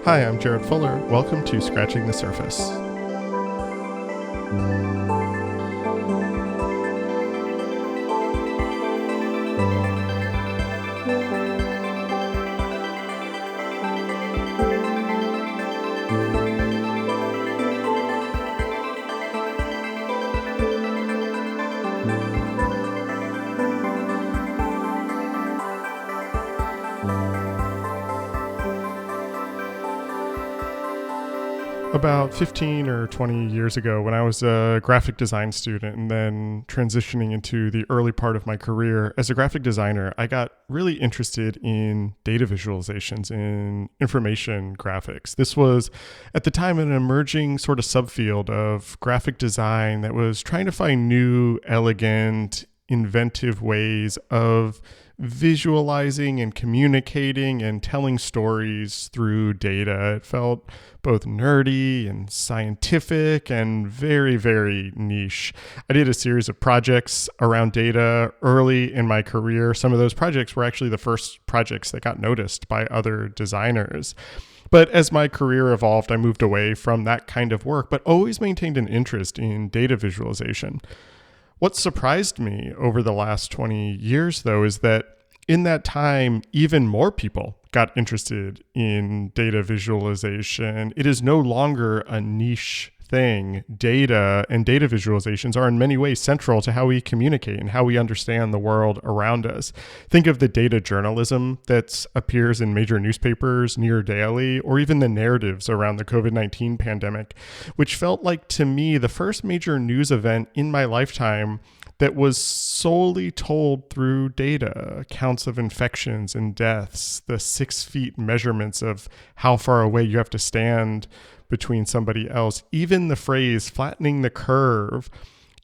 Hi, I'm Jared Fuller. Welcome to Scratching the Surface. About 15 or 20 years ago, when I was a graphic design student and then transitioning into the early part of my career as a graphic designer, I got really interested in data visualizations, in information graphics. This was, at the time, an emerging sort of subfield of graphic design that was trying to find new, elegant, inventive ways of visualizing and communicating and telling stories through data. It felt both nerdy and scientific and very, very niche. I did a series of projects around data early in my career. Some of those projects were actually the first projects that got noticed by other designers. But as my career evolved, I moved away from that kind of work, but always maintained an interest in data visualization. What surprised me over the last 20 years, though, is that in that time, even more people got interested in data visualization. It is no longer a niche thing. Data and data visualizations are in many ways central to how we communicate and how we understand the world around us. Think of the data journalism that appears in major newspapers near daily, or even the narratives around the COVID-19 pandemic, which felt like, to me, the first major news event in my lifetime that was solely told through data, counts of infections and deaths, the 6 feet measurements of how far away you have to stand between somebody else. Even the phrase flattening the curve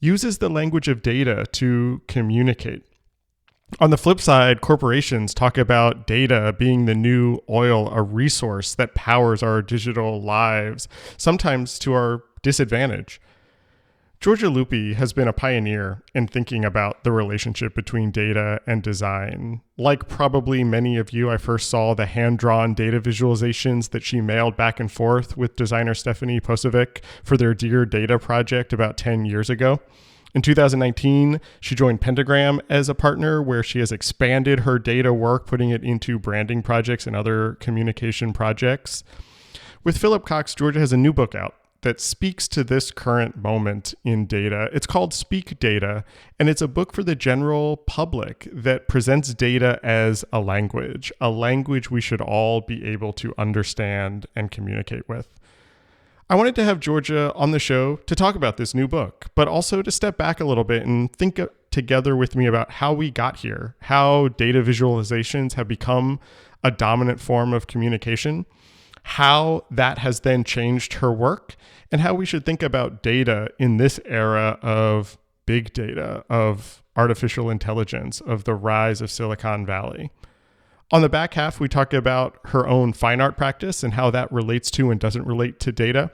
uses the language of data to communicate. On the flip side, corporations talk about data being the new oil, a resource that powers our digital lives, sometimes to our disadvantage. Giorgia Lupi has been a pioneer in thinking about the relationship between data and design. Like probably many of you, I first saw the hand-drawn data visualizations that she mailed back and forth with designer Stephanie Posovic for their Dear Data project about 10 years ago. In 2019, she joined Pentagram as a partner, where she has expanded her data work, putting it into branding projects and other communication projects. With Phillip Cox, Giorgia has a new book out that speaks to this current moment in data. It's called Speak Data, and it's a book for the general public that presents data as a language we should all be able to understand and communicate with. I wanted to have Giorgia on the show to talk about this new book, but also to step back a little bit and think together with me about how we got here, how data visualizations have become a dominant form of communication, how that has then changed her work, and how we should think about data in this era of big data, of artificial intelligence, of the rise of Silicon Valley. On the back half, we talk about her own fine art practice and how that relates to and doesn't relate to data.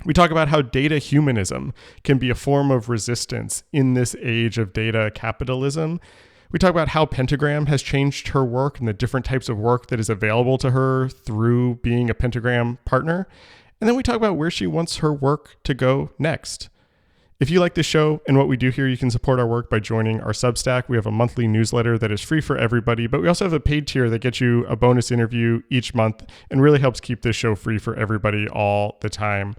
We talk about how data humanism can be a form of resistance in this age of data capitalism. We talk about how Pentagram has changed her work and the different types of work that is available to her through being a Pentagram partner. And then we talk about where she wants her work to go next. If you like this show and what we do here, you can support our work by joining our Substack. We have a monthly newsletter that is free for everybody, but we also have a paid tier that gets you a bonus interview each month and really helps keep this show free for everybody all the time.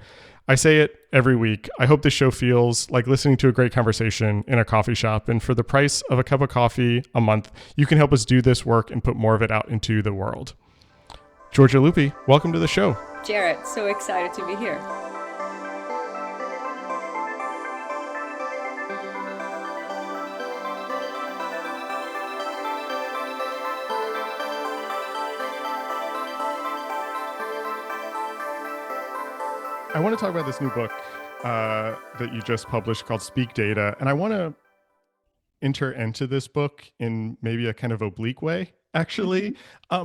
I say it every week. I hope this show feels like listening to a great conversation in a coffee shop. And for the price of a cup of coffee a month, you can help us do this work and put more of it out into the world. Giorgia Lupi, welcome to the show. Jarrett, so excited to be here. I want to talk about this new book that you just published called Speak Data. And I want to enter into this book in maybe a kind of oblique way, actually,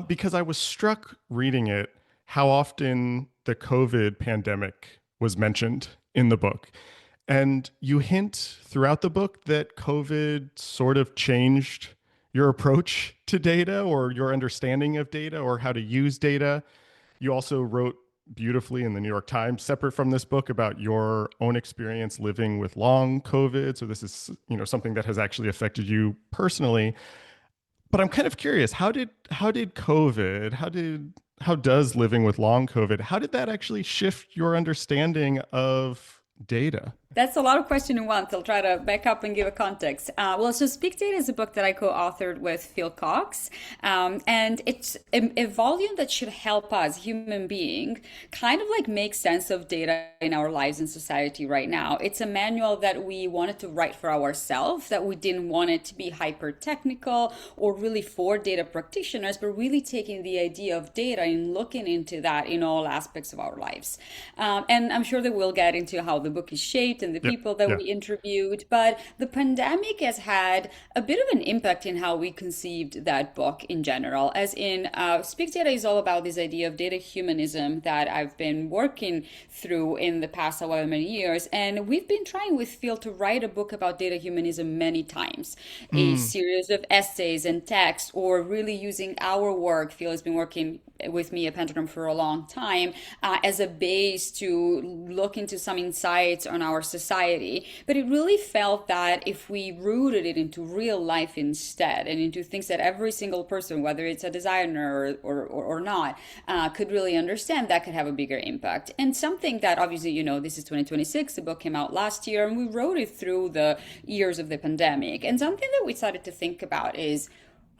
because I was struck reading it how often the COVID pandemic was mentioned in the book. And you hint throughout the book that COVID sort of changed your approach to data or your understanding of data or how to use data. You also wrote beautifully in the New York Times, separate from this book, about your own experience living with long COVID. So this is, something that has actually affected you personally. But I'm kind of curious, how did COVID, how does living with long COVID, how did that actually shift your understanding of data? That's a lot of question in one. So I'll try to back up and give a context. So Speak Data is a book that I co-authored with Phil Cox, and it's a volume that should help us, human being, kind of like make sense of data in our lives and society right now. It's a manual that we wanted to write for ourselves, that we didn't want it to be hyper technical or really for data practitioners, but really taking the idea of data and looking into that in all aspects of our lives. And I'm sure that we'll get into how the book is shaped and the Yep. people that Yeah. we interviewed. But the pandemic has had a bit of an impact in how we conceived that book in general. As in, Speak Data is all about this idea of data humanism that I've been working through in the past however many years. And we've been trying with Phil to write a book about data humanism many times, a Mm, series of essays and texts, or really using our work. Phil has been working with me at Pentagram for a long time as a base to look into some insights on our society. But it really felt that if we rooted it into real life instead and into things that every single person, whether it's a designer or not, could really understand, that could have a bigger impact. And something that obviously, this is 2026, the book came out last year, and we wrote it through the years of the pandemic. And something that we started to think about is,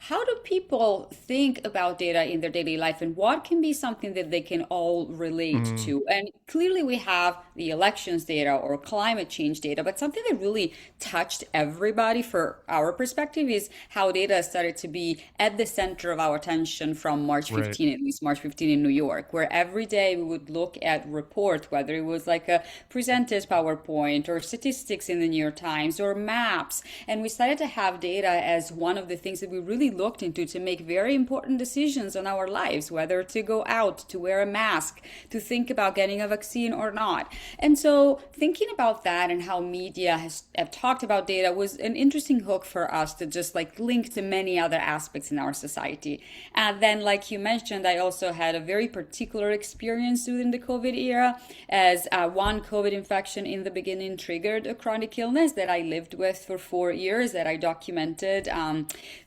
how do people think about data in their daily life, and what can be something that they can all relate mm, to? And clearly we have the elections data or climate change data, but something that really touched everybody for our perspective is how data started to be at the center of our attention from March right. 15, at least March 15 in New York, where every day we would look at report, whether it was like a presenter's PowerPoint or statistics in the New York Times or maps. And we started to have data as one of the things that we really looked into to make very important decisions on our lives, whether to go out, to wear a mask, to think about getting a vaccine or not. And so thinking about that and how media has have talked about data was an interesting hook for us to just like link to many other aspects in our society. And then, like you mentioned, I also had a very particular experience during the COVID era, as one COVID infection in the beginning triggered a chronic illness that I lived with for 4 years, that I documented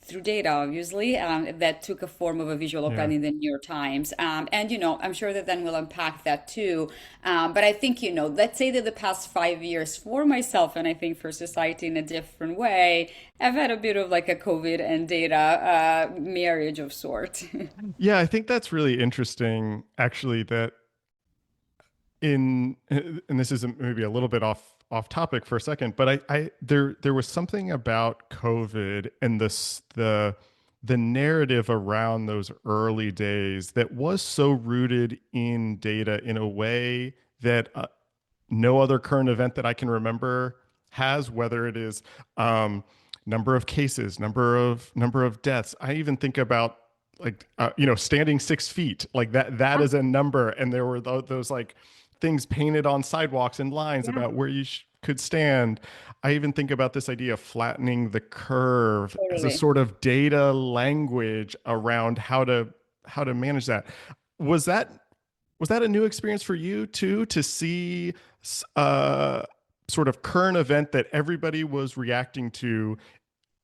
through data, obviously, that took a form of a visual op-ed Yeah. in the New York Times. And, I'm sure that then we'll unpack that too. But I think, let's say that the past 5 years for myself, and I think for society in a different way, I've had a bit of like a COVID and data marriage of sort. Yeah, I think that's really interesting, actually, that and this is maybe a little bit off topic for a second, but there was something about COVID and the narrative around those early days that was so rooted in data in a way that no other current event that I can remember has, whether it is number of cases, number of deaths. I even think about like standing 6 feet, like that is a number, and there were those like things painted on sidewalks and lines Yeah, about where you could stand. I even think about this idea of flattening the curve as a totally. sort of data language around how to manage that. Was that was that a new experience for you too, to see a sort of current event that everybody was reacting to,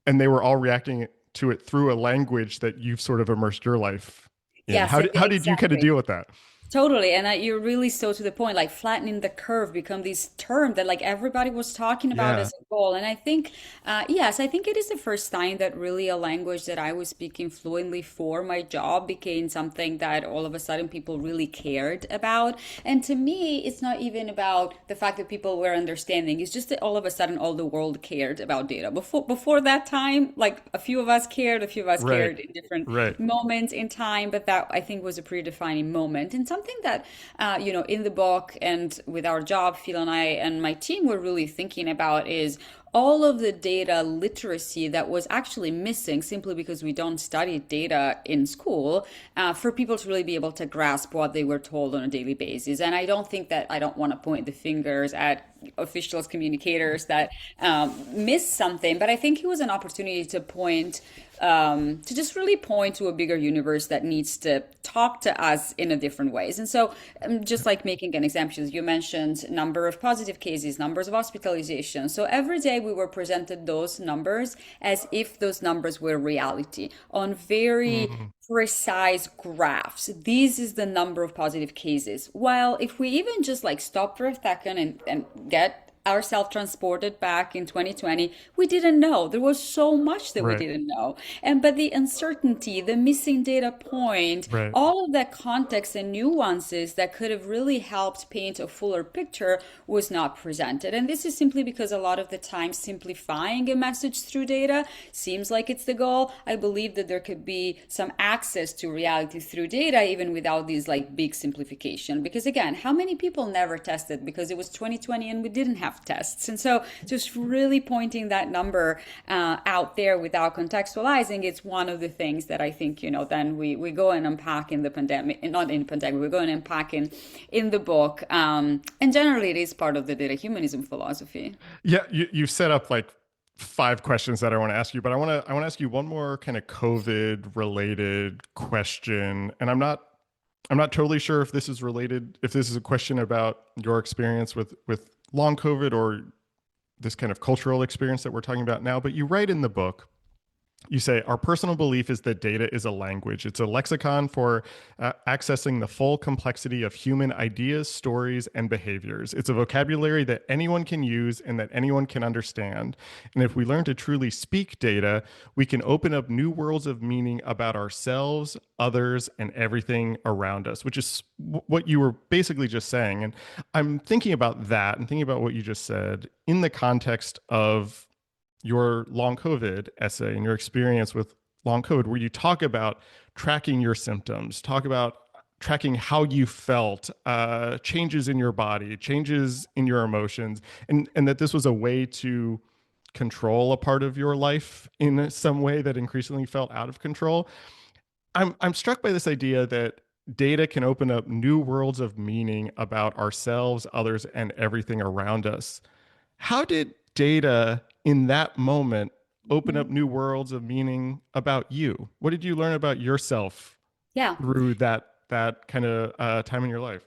and they were all reacting to it through a language that you've sort of immersed your life in? Yes, How did you kind of exactly. deal with that? Totally, and you're really so to the point. Like flattening the curve become this term that like everybody was talking about Yeah. as a goal. And I think, yes, I think it is the first time that really a language that I was speaking fluently for my job became something that all of a sudden people really cared about. And to me, it's not even about the fact that people were understanding. It's just that all of a sudden all the world cared about data. Before that time, like a few of us cared, a few of us Right. cared in different Right. moments in time, but that I think was a pretty defining moment. And something that, in the book and with our job, Phil and I and my team were really thinking about is all of the data literacy that was actually missing simply because we don't study data in school, for people to really be able to grasp what they were told on a daily basis. And I don't think that I don't want to point the fingers at officials, communicators that missed something. But I think it was an opportunity to point, to just really point to a bigger universe that needs to talk to us in a different ways. And so, just like making an example, you mentioned number of positive cases, numbers of hospitalization. So every day we were presented those numbers as if those numbers were reality on very Mm-hmm. precise graphs. This is the number of positive cases. While if we even just like stop for a second and get ourselves transported back in 2020, we didn't know. There was so much that we Right. didn't know. And but the uncertainty, the missing data point, Right. all of that context and nuances that could have really helped paint a fuller picture was not presented. And this is simply because a lot of the time simplifying a message through data seems like it's the goal. I believe that there could be some access to reality through data even without these like big simplification. Because again, how many people never tested because it was 2020 and we didn't have tests? And so just really pointing that number out there without contextualizing, it's one of the things that I think, then we go and unpack in the pandemic, not in the pandemic, we go and unpack in the book. And generally it is part of the data humanism philosophy. Yeah, you set up like five questions that I want to ask you, but I want to ask you one more kind of COVID related question, and I'm not totally sure if this is related, if this is a question about your experience with long COVID or this kind of cultural experience that we're talking about now. But you write in the book, you say, our personal belief is that data is a language. It's a lexicon for accessing the full complexity of human ideas, stories, and behaviors. It's a vocabulary that anyone can use and that anyone can understand. And if we learn to truly speak data, we can open up new worlds of meaning about ourselves, others, and everything around us, which is what you were basically just saying. And I'm thinking about that and thinking about what you just said in the context of your long COVID essay and your experience with long COVID, where you talk about tracking your symptoms, talk about tracking how you felt, changes in your body, changes in your emotions, and that this was a way to control a part of your life in some way that increasingly felt out of control. I'm struck by this idea that data can open up new worlds of meaning about ourselves, others, and everything around us. How did data in that moment open up Mhm. new worlds of meaning about you? What did you learn about yourself Yeah. through that kind of time in your life?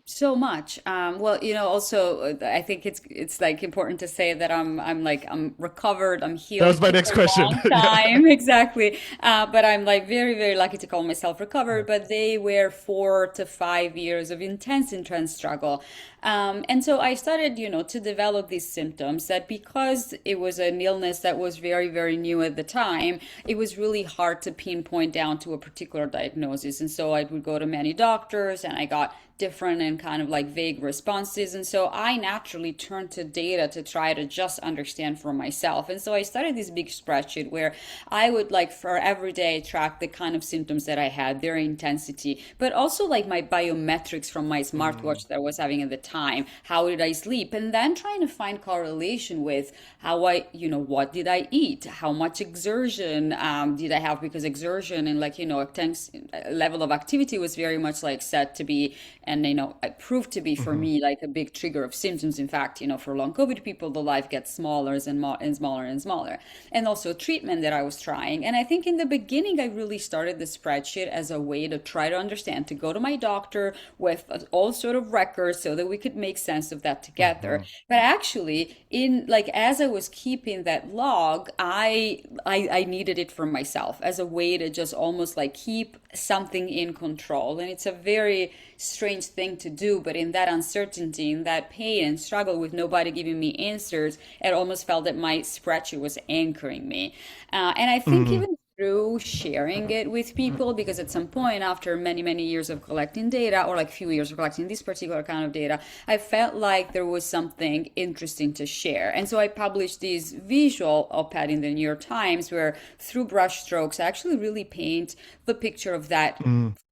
So much. Well, also I think it's like important to say that I'm recovered, I'm That healed. was It my took next a question. long Yeah. time, exactly. But I'm like very, very lucky to call myself recovered. But they were 4 to 5 years of intense struggle. And so I started, to develop these symptoms that because it was an illness that was very, very new at the time, it was really hard to pinpoint down to a particular diagnosis. And so I would go to many doctors and I got different and kind of like vague responses. And so I naturally turned to data to try to just understand for myself. And so I started this big spreadsheet where I would like for every day track the kind of symptoms that I had, their intensity, but also like my biometrics from my Mm, smartwatch that I was having at the time. How did I sleep? And then trying to find correlation with how what did I eat? How much exertion did I have? Because exertion and like, a level of activity was very much like set to be, and it proved to be for mhm, me like a big trigger of symptoms. In fact, for long COVID people, the life gets smaller and smaller and smaller. And also treatment that I was trying. And I think in the beginning, I really started the spreadsheet as a way to try to understand, to go to my doctor with all sort of records so that we could make sense of that together. mhm, But actually, in like as I was keeping that log, I needed it for myself as a way to just almost like keep something in control. And it's a very strange thing to do, but in that uncertainty, in that pain and struggle with nobody giving me answers, it almost felt that my spreadsheet was anchoring me. And I think mhm, even through sharing it with people, because at some point after many many years of collecting data, or like few years of collecting this particular kind of data, I felt like there was something interesting to share. And so I published this visual op-ed in the New York Times where through brush strokes I actually really paint the picture of that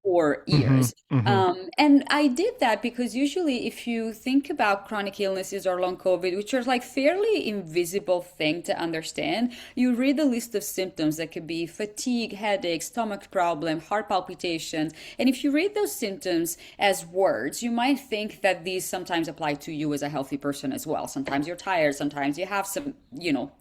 4 Hmm. years. Hmm. And I did that because usually, if you think about chronic illnesses or long COVID, which are like fairly invisible thing to understand, you read the list of symptoms that could be fatigue, headache, stomach problem, heart palpitations. And if you read those symptoms as words, you might think that these sometimes apply to you as a healthy person as well. Sometimes you're tired, sometimes you have some,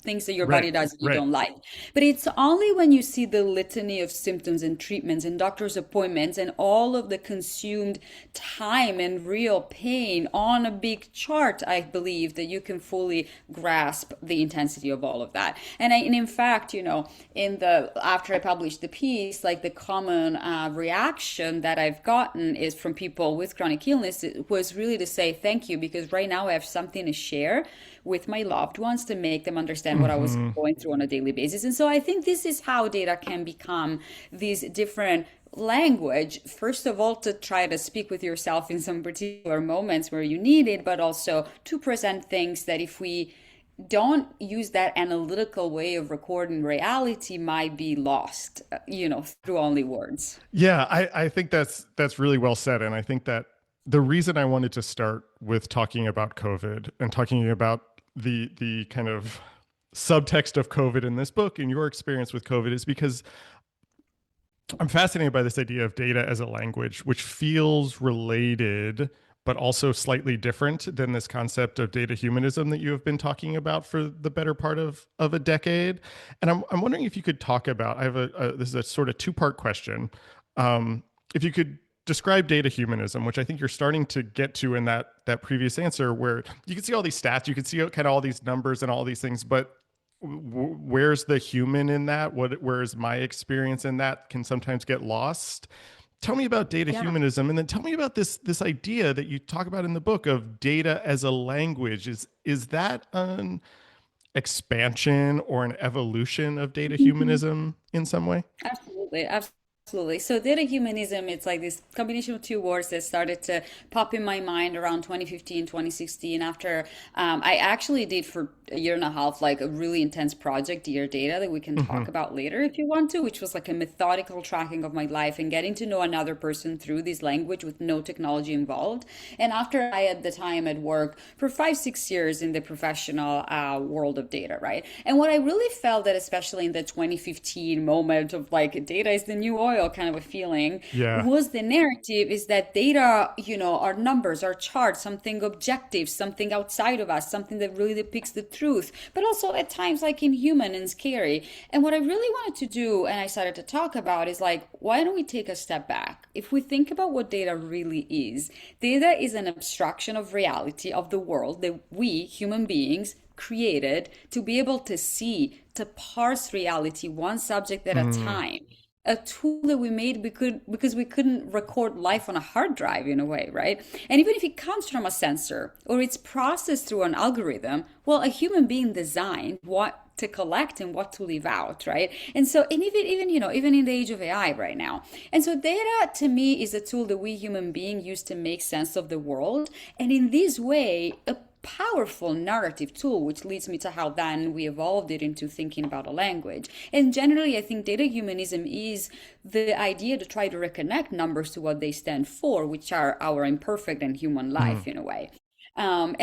things that your Right, body does that you right. don't like. But it's only when you see the litany of symptoms and treatments and doctor's appointments and all of the consumed time and real pain on a big chart, I believe, that you can fully grasp the intensity of all of that. And in fact, in the after I published the piece, like the common reaction that I've gotten is from people with chronic illness, it was really to say thank you, because right now I have something to share with my loved ones to make them understand what I was Hmm. going through on a daily basis. And so I think this is how data can become these different language, first of all, to try to speak with yourself in some particular moments where you need it, but also to present things that, if we don't use that analytical way of recording reality, might be lost, through only words. Yeah, I think that's really well said. And I think that the reason I wanted to start with talking about COVID and talking about the kind of subtext of COVID in this book and your experience with COVID is because I'm fascinated by this idea of data as a language, which feels related, but also slightly different than this concept of data humanism that you have been talking about for the better part of a decade. And I'm wondering if you could talk about, I have this is a sort of two-part question. If you could describe data humanism, which I think you're starting to get to in that previous answer, where you can see all these stats, you can see kind of all these numbers and all these things, but where's the human in that? Where's my experience in that can sometimes get lost. Tell me about data Yeah. humanism, and then tell me about this idea that you talk about in the book of data as a language. Is that an expansion or an evolution of data humanism in some way? Absolutely, absolutely. So data humanism, it's like this combination of two words that started to pop in my mind around 2015, 2016, after I actually did for a year and a half, like a really intense project, Dear Data, that we can Hmm. talk about later if you want to, which was like a methodical tracking of my life and getting to know another person through this language with no technology involved. And after I, at the time, had worked for 5, 6 years in the professional world of data, right? And what I really felt that, especially in the 2015 moment of like data is the new oil kind of a feeling, Yeah. was the narrative is that data, are numbers, are charts, something objective, something outside of us, something that really depicts the truth, but also at times like inhuman and scary. And what I really wanted to do, and I started to talk about, is like, why don't we take a step back? If we think about what data really is, data is an abstraction of reality of the world that we, human beings, created to be able to see, to parse reality one subject at a Mm. time. A tool that we made because we couldn't record life on a hard drive in a way, right? And even if it comes from a sensor or it's processed through an algorithm, well, a human being designed what to collect and what to leave out, right? And so, and even in the age of AI right now. And so data to me is a tool that we human beings use to make sense of the world. And in this way, a powerful narrative tool, which leads me to how then we evolved it into thinking about a language. And generally, I think data humanism is the idea to try to reconnect numbers to what they stand for, which are our imperfect and human Mm. life in a way.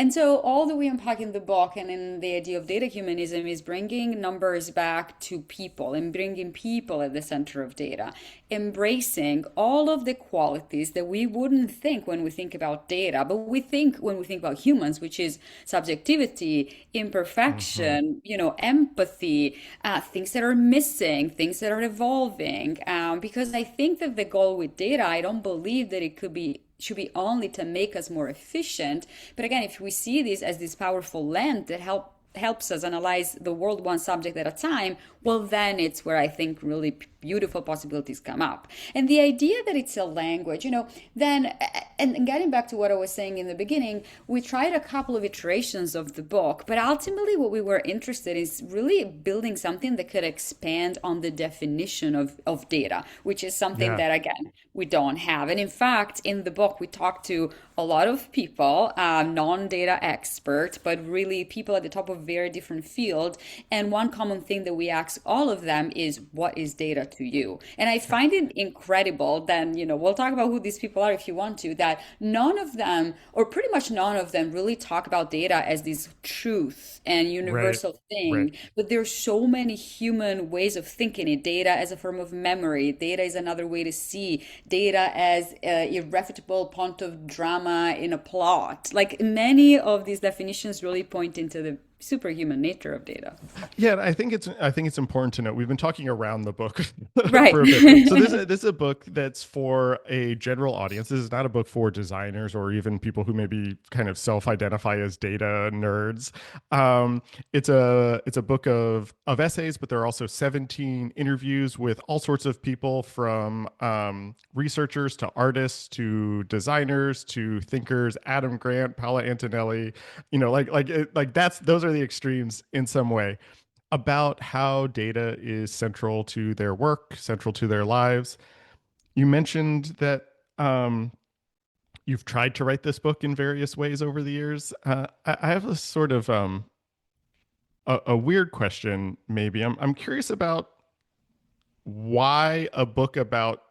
And so all that we unpack in the book and in the idea of data humanism is bringing numbers back to people and bringing people at the center of data, embracing all of the qualities that we wouldn't think when we think about data, but we think when we think about humans, which is subjectivity, Hmm. imperfection, empathy, things that are missing, things that are evolving. Because I think that the goal with data, I don't believe that it should be only to make us more efficient. But again, if we see this as this powerful lens that helps us analyze the world one subject at a time, well, then it's where I think really beautiful possibilities come up. And the idea that it's a language, then, and getting back to what I was saying in the beginning, we tried a couple of iterations of the book, but ultimately what we were interested in is really building something that could expand on the definition of data, which is something Yeah. that, again, we don't have. And in fact, in the book, we talked to a lot of people, non-data experts, but really people at the top of very different fields. And one common thing that we ask all of them is, what is data to you? And I find it incredible. Then, we'll talk about who these people are if you want to, that none of them, or pretty much none of them, really talk about data as this truth and Right. universal Right. thing. But there's so many human ways of thinking it. Data as a form of memory. Data is another way to see. Data as a irrefutable point of drama in a plot. Like many of these definitions really point into the superhuman nature of data. Yeah, I think it's important to note we've been talking around the book Right. for a bit. So this is a book that's for a general audience. This is not a book for designers or even people who maybe kind of self-identify as data nerds. It's a book of essays, but there are also 17 interviews with all sorts of people from researchers to artists to designers to thinkers. Adam Grant, Paula Antonelli, like that's those are the extremes in some way about how data is central to their work, central to their lives. You mentioned that um, you've tried to write this book in various ways over the years. I have a sort of a weird question. Maybe I'm curious about why a book about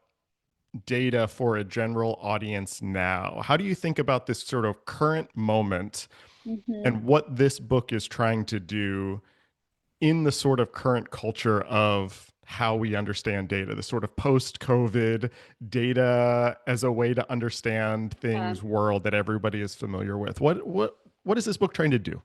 data for a general audience now. How do you think about this sort of current moment Mhm. and what this book is trying to do in the sort of current culture of how we understand data, the sort of post-COVID data as a way to understand things world that everybody is familiar with? What is this book trying to do?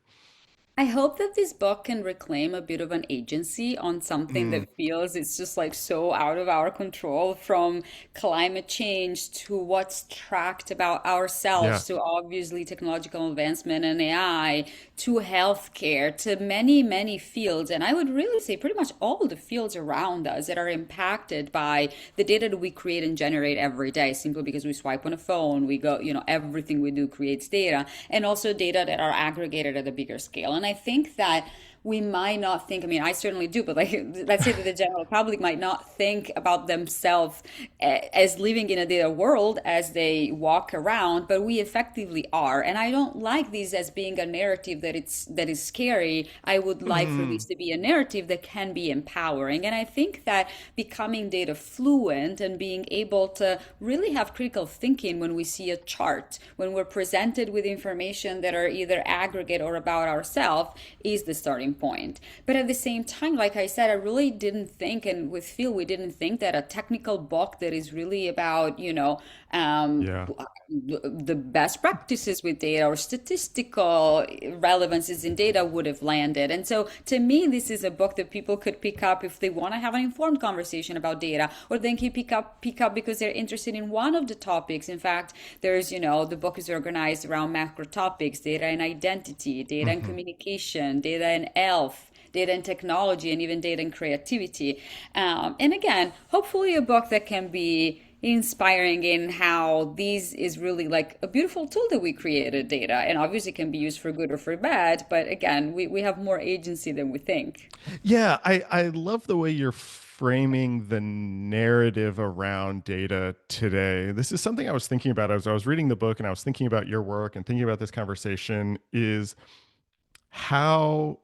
I hope that this book can reclaim a bit of an agency on something Mm, that feels it's just like so out of our control, from climate change to what's tracked about yeah. ourselves to obviously technological advancement and AI to healthcare to many, many fields. And I would really say pretty much all the fields around us that are impacted by the data that we create and generate every day, simply because we swipe on a phone, we go, everything we do creates data, and also data that are aggregated at a bigger scale. And I think that we might not think, I mean, I certainly do, but like, let's say that the general public might not think about themselves as living in a data world as they walk around, but we effectively are. And I don't like this as being a narrative that is scary. I would like for Mm, this to be a narrative that can be empowering. And I think that becoming data fluent and being able to really have critical thinking when we see a chart, when we're presented with information that are either aggregate or about ourselves, is the starting point. But at the same time, like I said, I really didn't think, and with Phil, we didn't think that a technical book that is really about, yeah. the best practices with data or statistical relevances in data would have landed. And so to me, this is a book that people could pick up if they want to have an informed conversation about data, or they can pick up because they're interested in one of the topics. In fact, there's, the book is organized around macro topics: data and identity, data and Hmm. communication, data and health, data and technology, and even data and creativity. And again, hopefully a book that can be inspiring in how these is really like a beautiful tool that we created, data, and obviously can be used for good or for bad, but again, we have more agency than we think. Yeah, I love the way you're framing the narrative around data today. This is something I was thinking about as I was reading the book and I was thinking about your work and thinking about this conversation is how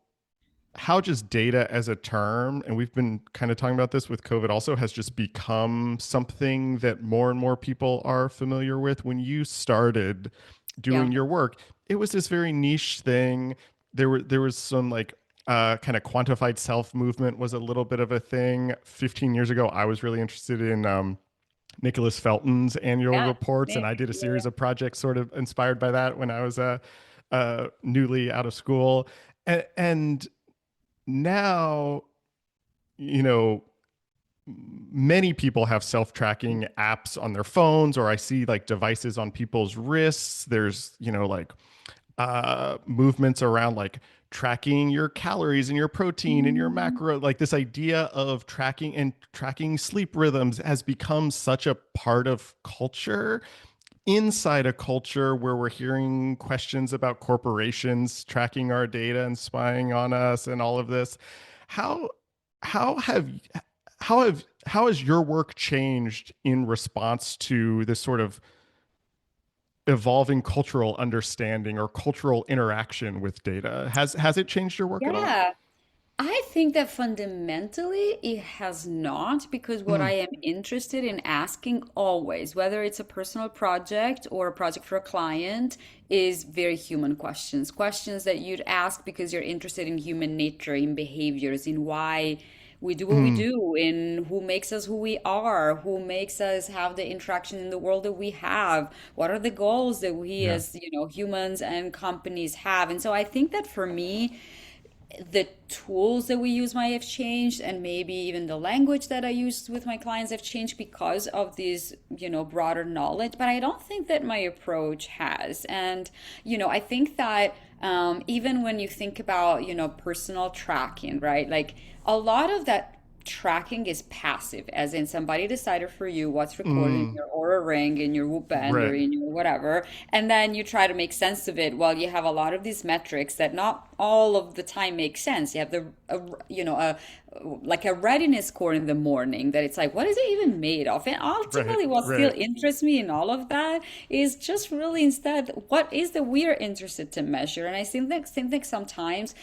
just data as a term, and we've been kind of talking about this with COVID also, has just become something that more and more people are familiar with. When you started Yeah. doing your work, it was this very niche thing. There was some like kind of quantified self movement was a little bit of a thing 15 years ago. I was really interested in Nicholas Felton's annual Yeah. reports, and Nick. I did a Yeah. series of projects sort of inspired by that when I was newly out of school. And now, you know, many people have self-tracking apps on their phones, or I see like devices on people's wrists. There's, like movements around like tracking your calories and your protein and your Mhm. macro. Like this idea of tracking sleep rhythms has become such a part of culture, inside a culture where we're hearing questions about corporations tracking our data and spying on us and all of this. How how have how has your work changed in response to this sort of evolving cultural understanding or cultural interaction with data. Has it changed your work at all? Yeah. I think that fundamentally it has not, because what I Mm, am interested in asking always, whether it's a personal project or a project for a client, is very human questions. Questions that you'd ask because you're interested in human nature, in behaviors, in why we do what we mm, do, in who makes us who we are, who makes us have the interaction in the world that we have, what are the goals that we yeah. as, humans and companies have. And so I think that for me, the tools that we use might have changed, and maybe even the language that I use with my clients have changed because of these, broader knowledge. But I don't think that my approach has. And I think that even when you think about personal tracking, right, like a lot of that tracking is passive, as in somebody decided for you what's recorded in Mm, your Aura ring, in your Whoop band, or right. in your whatever, and then you try to make sense of it. While you have a lot of these metrics that not all of the time make sense. You have like a readiness score in the morning that it's like, what is it even made of? And Right. ultimately, what still Right. interests me in all of that is just really instead what is that we are interested to measure. And I think sometimes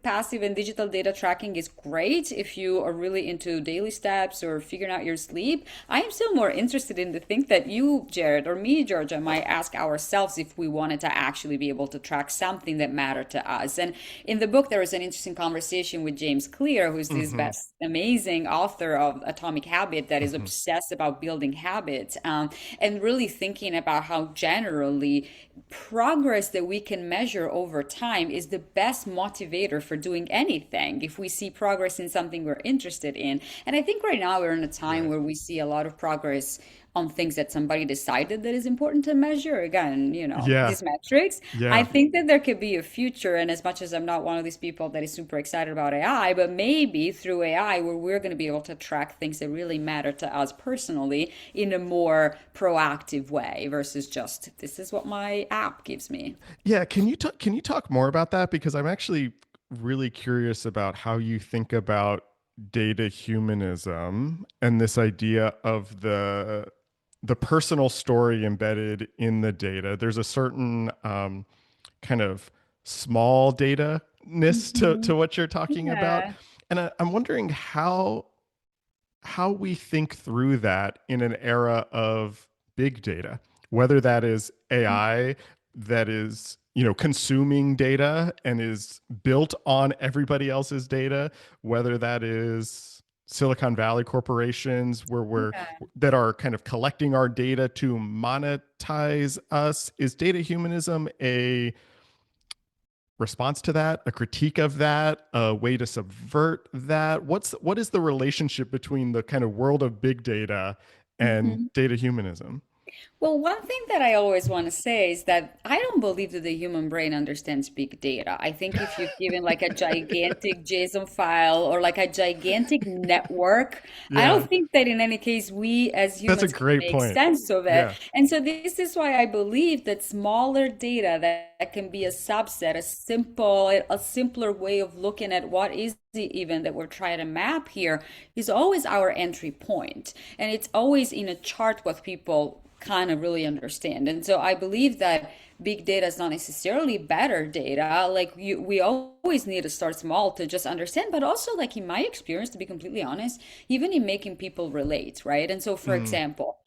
passive and digital data tracking is great if you are really into daily steps or figuring out your sleep. I am still more interested in the thing that you, Jared, or me, Georgia, might ask ourselves if we wanted to actually be able to track something that mattered to us. And in the book, there was an interesting conversation with James Clear, who's this Hmm. best amazing author of Atomic Habit that is Hmm. obsessed about building habits, and really thinking about how generally progress that we can measure over time is the best motivator for doing anything if we see progress in something we're interested in. And I think right now we're in a time Right. where we see a lot of progress on things that somebody decided that is important to measure. Again, Yeah. these metrics. I Yeah. think that there could be a future, and as much as I'm not one of these people that is super excited about AI, but maybe through AI, where we're going to be able to track things that really matter to us personally in a more proactive way versus just this is what my app gives me. Yeah. Can you talk more about that? Because I'm actually really curious about how you think about data humanism and this idea of the personal story embedded in the data. There's a certain kind of small data ness to Mhm. what you're talking about. Yeah. And I'm wondering how we think through that in an era of big data, whether that is AI that is consuming data and is built on everybody else's data, whether that is Silicon Valley corporations where we're Yeah. that are kind of collecting our data to monetize us. Is data humanism a response to that, a critique of that, a way to subvert that? What is the relationship between the kind of world of big data and Mhm. data humanism? Well, one thing that I always want to say is that I don't believe that the human brain understands big data. I think if you've given like a gigantic JSON file or like a gigantic network, I Yeah, don't think that in any case we as that's a humans can great make point. sense of it. Yeah. And so this is why I believe that smaller data that can be a subset, a simpler way of looking at what is the event that we're trying to map here is always our entry point. And it's always in a chart what people kind of really understand. And so I believe that big data is not necessarily better data. Like we always need to start small to just understand, but also like in my experience, to be completely honest, even in making people relate, right? And so, for Mm, example,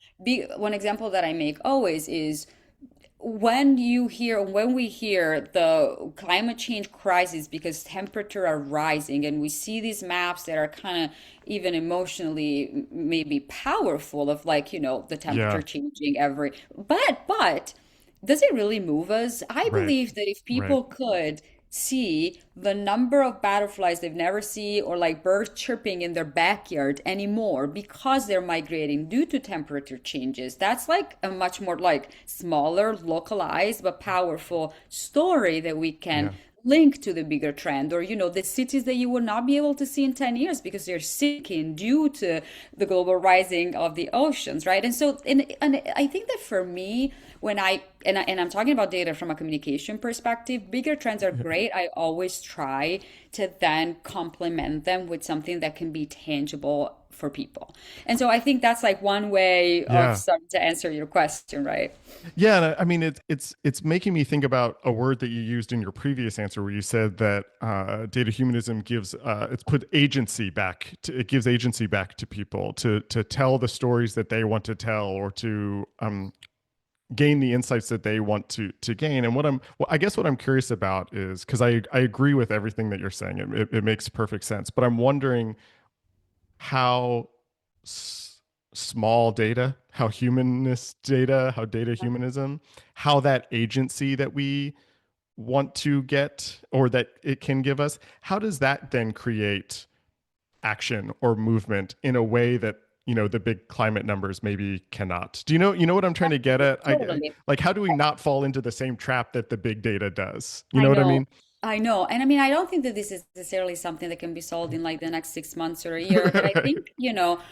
one example that I make always is when we hear the climate change crisis because temperature are rising, and we see these maps that are kind of even emotionally maybe powerful of like the yeah. temperature changing every, but does it really move us? I Right. believe that if Right. people could see the number of butterflies they've never seen, or like birds chirping in their backyard anymore because they're migrating due to temperature changes, that's like a much more like smaller, localized but powerful story that we can Yeah. link to the bigger trend. Or the cities that you will not be able to see in 10 years because they're sinking due to the global rising of the oceans, right? And so and I think that for me, when I'm talking about data from a communication perspective, bigger trends are Yeah. great. I always try to then complement them with something that can be tangible for people. And so I think that's like one way of Yeah. starting to answer your question, right? Yeah, and I mean it's making me think about a word that you used in your previous answer, where you said that data humanism gives it's put agency back. It gives agency back to people to tell the stories that they want to tell, or to gain the insights that they want to gain. And I guess what I'm curious about is, because I agree with everything that you're saying. It makes perfect sense, but I'm wondering how small data, how humanist data, how data humanism, how that agency that we want to get, or that it can give us, how does that then create action or movement in a way that, the big climate numbers maybe cannot? Do you know what I'm trying to get at? Totally. Like, how do we not fall into the same trap that the big data does? You I know what I know. mean? I know. And I mean, I don't think that this is necessarily something that can be solved in like the next 6 months or a year, but I think,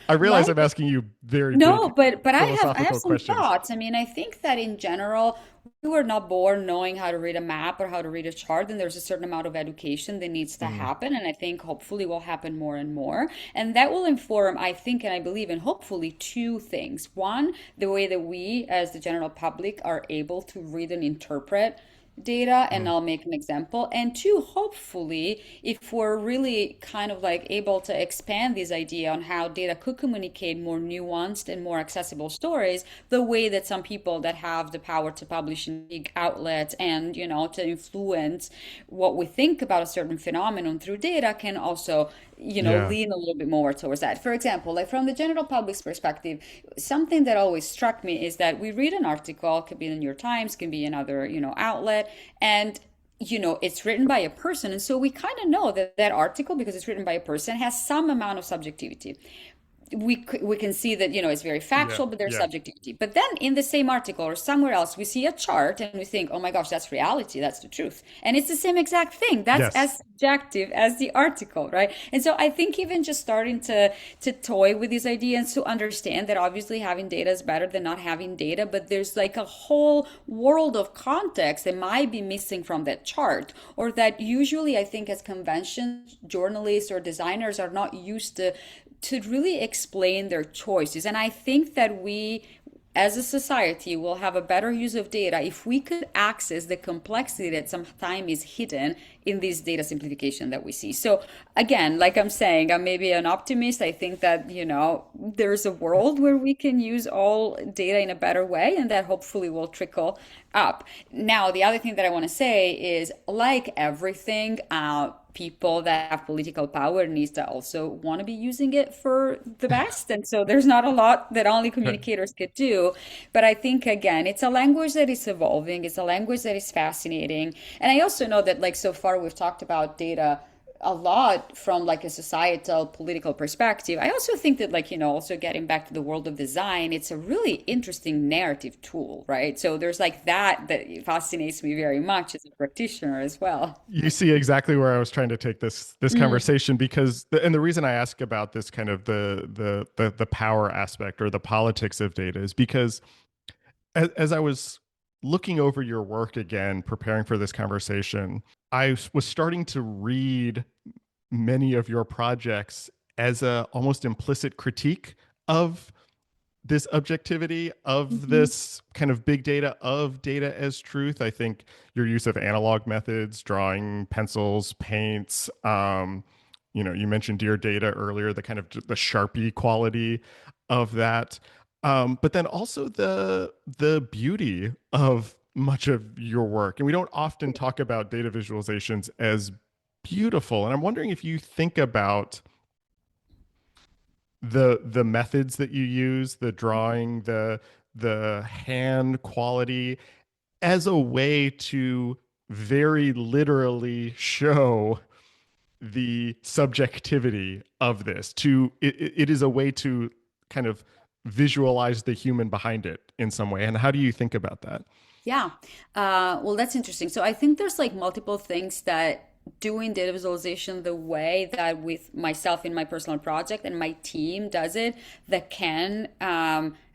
I realize like I'm asking you very no, big but I have philosophical some questions. thoughts. I mean, I think that in general, we were not born knowing how to read a map or how to read a chart, and there's a certain amount of education that needs to Mm. happen, and I think hopefully will happen more and more. And that will inform, I think, and I believe in hopefully two things. One, the way that we as the general public are able to read and interpret data, and Mm. I'll make an example. And two, hopefully, if we're really kind of like able to expand this idea on how data could communicate more nuanced and more accessible stories, the way that some people that have the power to publish in big outlets and, to influence what we think about a certain phenomenon through data can also Yeah. lean a little bit more towards that. For example, like from the general public's perspective, something that always struck me is that we read an article, could be the New York Times, can be another, outlet, and it's written by a person. And so we kind of know that that article, because it's written by a person, has some amount of subjectivity. We can see that it's very Yeah. factual, but there's Yeah. subjectivity. But then in the same article or somewhere else we see a chart and we think, oh my gosh, that's reality, that's the truth, and it's the same exact thing. That's Yes. as subjective as the article, right? And so I think even just starting to toy with these ideas, to understand that obviously having data is better than not having data, but there's like a whole world of context that might be missing from that chart, or that usually I think as conventions journalists or designers are not used to really explain their choices. And I think that we, as a society, will have a better use of data if we could access the complexity that sometimes is hidden in this data simplification that we see. So again, like I'm saying, I'm maybe an optimist. I think that, there's a world where we can use all data in a better way, and that hopefully will trickle up. Now, the other thing that I want to say is, like everything, people that have political power needs to also want to be using it for the best. And so there's not a lot that only communicators could do. But I think, again, it's a language that is evolving. It's a language that is fascinating. And I also know that, like, so far we've talked about data a lot from like a societal political perspective. I also think that, like, also getting back to the world of design, it's a really interesting narrative tool, right? So there's like that fascinates me very much as a practitioner as well. You see exactly where I was trying to take this Mm, conversation, because and the reason I ask about this kind of the power aspect or the politics of data is because as I was looking over your work again, preparing for this conversation, I was starting to read many of your projects as a almost implicit critique of this objectivity, of mhm. this kind of big data, of data as truth. I think your use of analog methods, drawing, pencils, paints, you mentioned dear data earlier, the kind of the Sharpie quality of that. But then also the beauty of much of your work. And we don't often talk about data visualizations as beautiful. And I'm wondering if you think about the methods that you use, the drawing, the hand quality, as a way to very literally show the subjectivity of this. It is a way to kind of visualize the human behind it in some way. And how do you think about that? Yeah. Well, that's interesting. So I think there's like multiple things that doing data visualization the way that with myself in my personal project and my team does it, that can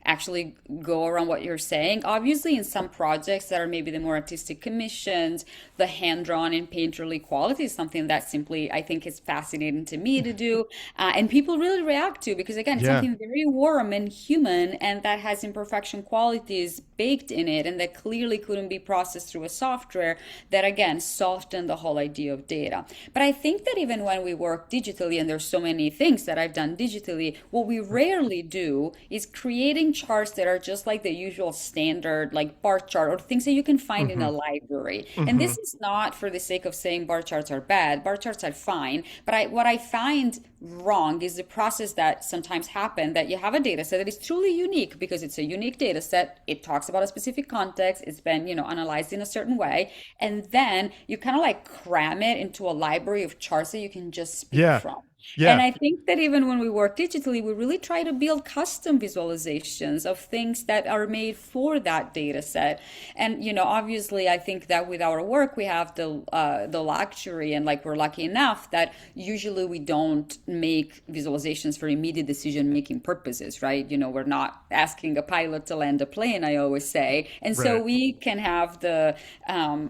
actually go around what you're saying. Obviously, in some projects that are maybe the more artistic commissions, the hand-drawn and painterly quality is something that simply I think is fascinating to me to do, and people really react to because again, it's Yeah. something very warm and human, and that has imperfection qualities baked in it, and that clearly couldn't be processed through a software that again soften the whole idea of data. But I think that even when we work digitally, and there's so many things that I've done digitally, what we rarely do is creating charts that are just like the usual standard like bar chart or things that you can find in Hmm. a library. And Hmm. this is not for the sake of saying bar charts are bad. Bar charts are fine, but what I find wrong is the process that sometimes happen, that you have a data set that is truly unique because it's a unique data set. It talks about a specific context. It's been, analyzed in a certain way. And then you kind of like cram it into a library of charts that you can just speak Yeah. from. And Yeah. I think that even when we work digitally, we really try to build custom visualizations of things that are made for that data set. And obviously, I think that with our work, we have the luxury, and like we're lucky enough that usually we don't make visualizations for immediate decision making purposes, right? We're not asking a pilot to land a plane, I always say, and so Right. we can have the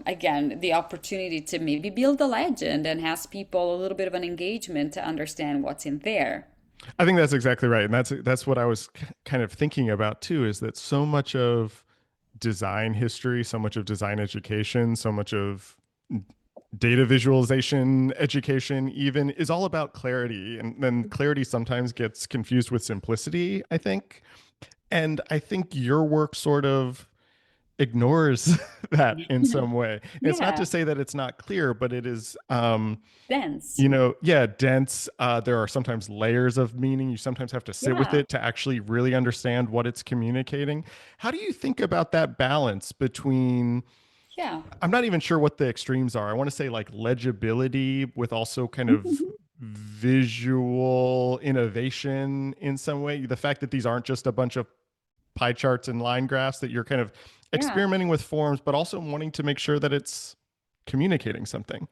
again the opportunity to maybe build a legend and ask people a little bit of an engagement to understand what's in there. I think that's exactly right, and that's what I was kind of thinking about too. Is that so much of design history, so much of design education, so much of data visualization education even is all about clarity, and then clarity sometimes gets confused with simplicity, I think. And I think your work sort of ignores that in some way. And it's not to Yeah, say that it's not clear, but it is dense. yeah, dense. There are sometimes layers of meaning. You sometimes have to sit with Yeah, it to actually really understand what it's communicating. How do you think about that balance between, yeah. I'm not even sure what the extremes are. I want to say like legibility with also kind of visual innovation in some way. The fact that these aren't just a bunch of pie charts and line graphs, that you're kind of Yeah. experimenting with forms, but also wanting to make sure that it's communicating something.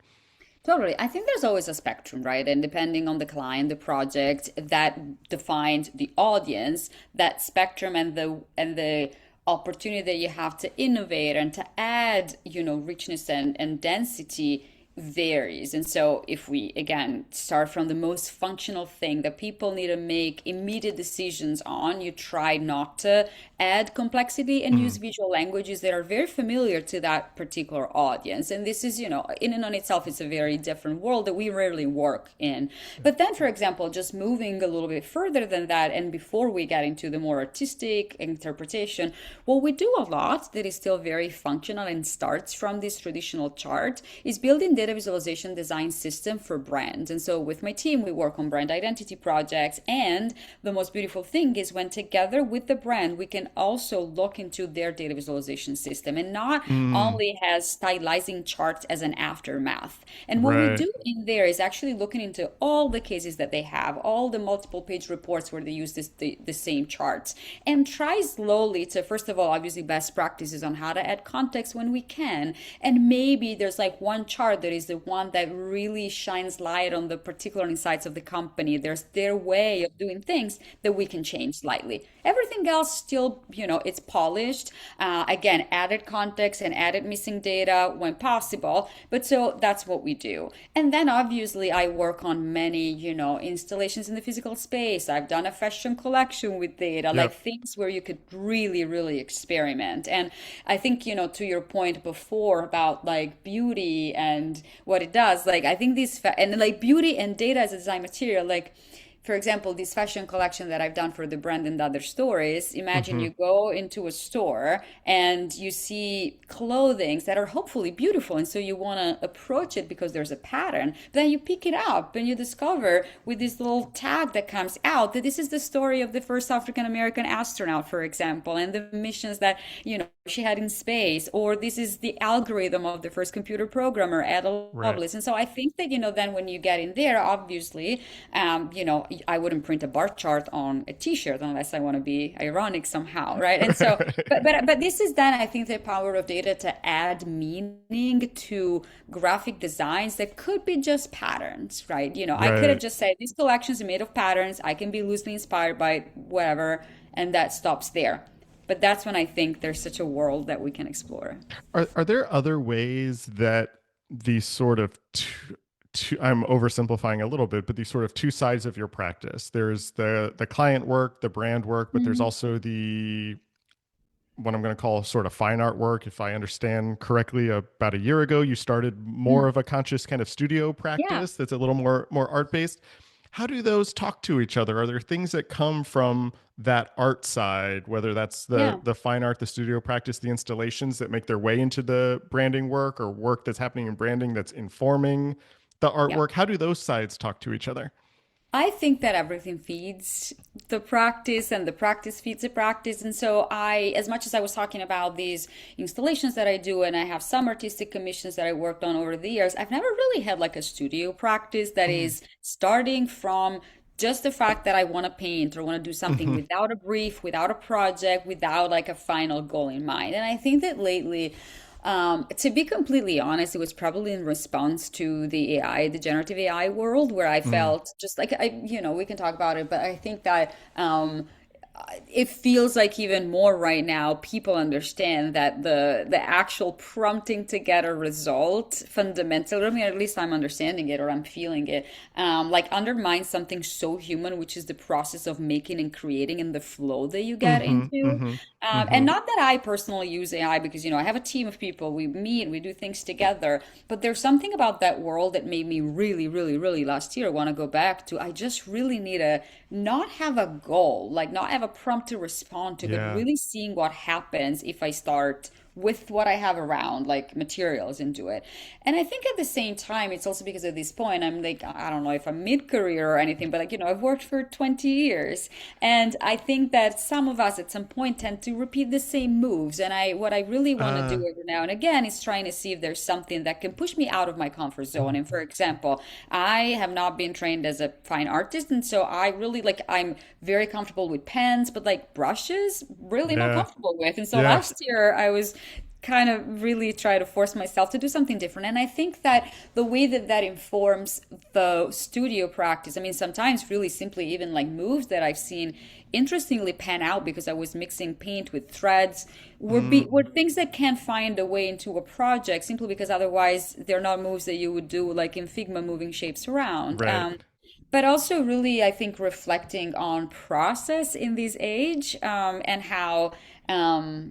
Totally. I think there's always a spectrum, right? And depending on the client, the project that defines the audience, that spectrum and the opportunity that you have to innovate and to add, richness and density varies. And so if we again start from the most functional thing that people need to make immediate decisions on, you try not to add complexity and use Mm, visual languages that are very familiar to that particular audience. And this is, in and on itself, it's a very different world that we rarely work in. But then, for example, just moving a little bit further than that, and before we get into the more artistic interpretation, what we do a lot that is still very functional and starts from this traditional chart is building data visualization design system for brands. And so with my team, we work on brand identity projects. And the most beautiful thing is when together with the brand, we can also look into their data visualization system and not mm, only has stylizing charts as an aftermath. And what we right. do in there is actually looking into all the cases that they have, all the multiple page reports where they use the same charts, and try slowly to, first of all, obviously best practices on how to add context when we can. And maybe there's like one chart that is the one that really shines light on the particular insights of the company. There's their way of doing things that we can change slightly. Everything else still, it's polished. Again, added context and added missing data when possible. But so that's what we do. And then obviously I work on many, installations in the physical space. I've done a fashion collection with data, like Yep. things where you could really, really experiment. And I think, to your point before about like beauty and what it does, like I think and like beauty and data as a design material, like for example, this fashion collection that I've done for the brand and other stories, imagine Hmm. you go into a store and you see clothing that are hopefully beautiful. And so you want to approach it because there's a pattern. But then you pick it up and you discover with this little tag that comes out that this is the story of the first African American astronaut, for example, and the missions that, she had in space, or this is the algorithm of the first computer programmer, Ada Right. Lovelace. And so I think that, then when you get in there, obviously, I wouldn't print a bar chart on a t-shirt unless I want to be ironic somehow, right? And so, but this is then I think the power of data to add meaning to graphic designs that could be just patterns, right? I could have Right. just said these collections are made of patterns. I can be loosely inspired by whatever, and that stops there. But that's when I think there's such a world that we can explore. Are there other ways that these sort of two, I'm oversimplifying a little bit, but these sort of two sides of your practice? There's the client work, the brand work, but there's Mhm. also the what I'm going to call sort of fine art work. If I understand correctly, about a year ago, you started more Mm. of a conscious kind of studio Yeah, practice that's a little more art based. How do those talk to each other? Are there things that come from that art side, whether that's yeah, the fine art, the studio practice, the installations that make their way into the branding work, or work that's happening in branding that's informing the yeah. artwork? How do those sides talk to each other? I think that everything feeds the practice and the practice feeds the practice. And so as much as I was talking about these installations that I do, and I have some artistic commissions that I worked on over the years, I've never really had like a studio practice that Mm. is starting from just the fact that I want to paint or want to do something Hmm. without a brief, without a project, without like a final goal in mind. And I think that lately, to be completely honest, it was probably in response to the AI, the generative AI world, where I Mm. felt just like we can talk about it, but I think that it feels like even more right now people understand that the actual prompting to get a result fundamentally, I mean, at least I'm understanding it or I'm feeling it, like undermines something so human, which is the process of making and creating and the flow that you get Hmm. into. Hmm. And Hmm. not that I personally use AI because, I have a team of people, we meet, we do things together, but there's something about that world that made me really, really, really last year want to go back to. I just really need to not have a goal, like not have a prompt to respond to, but Yeah. really seeing what happens if I start with what I have around, like materials, into it. And I think at the same time, it's also because at this point, I'm like, I don't know if I'm mid-career or anything, but like, I've worked for 20 years. And I think that some of us at some point tend to repeat the same moves. And what I really want to do Uh, every now and again is trying to see if there's something that can push me out of my comfort zone. And for example, I have not been trained as a fine artist, and so I really like I'm very comfortable with pens, but like brushes, really not yeah. comfortable with. And so Yeah. last year I was kind of really try to force myself to do something different. And I think that the way that that informs the studio practice, I mean, sometimes really simply even like moves that I've seen interestingly pan out because I was mixing paint with threads Mm. were things that can't find a way into a project simply because otherwise they're not moves that you would do like in Figma moving shapes around. Right. But also really I think reflecting on process in this age, and how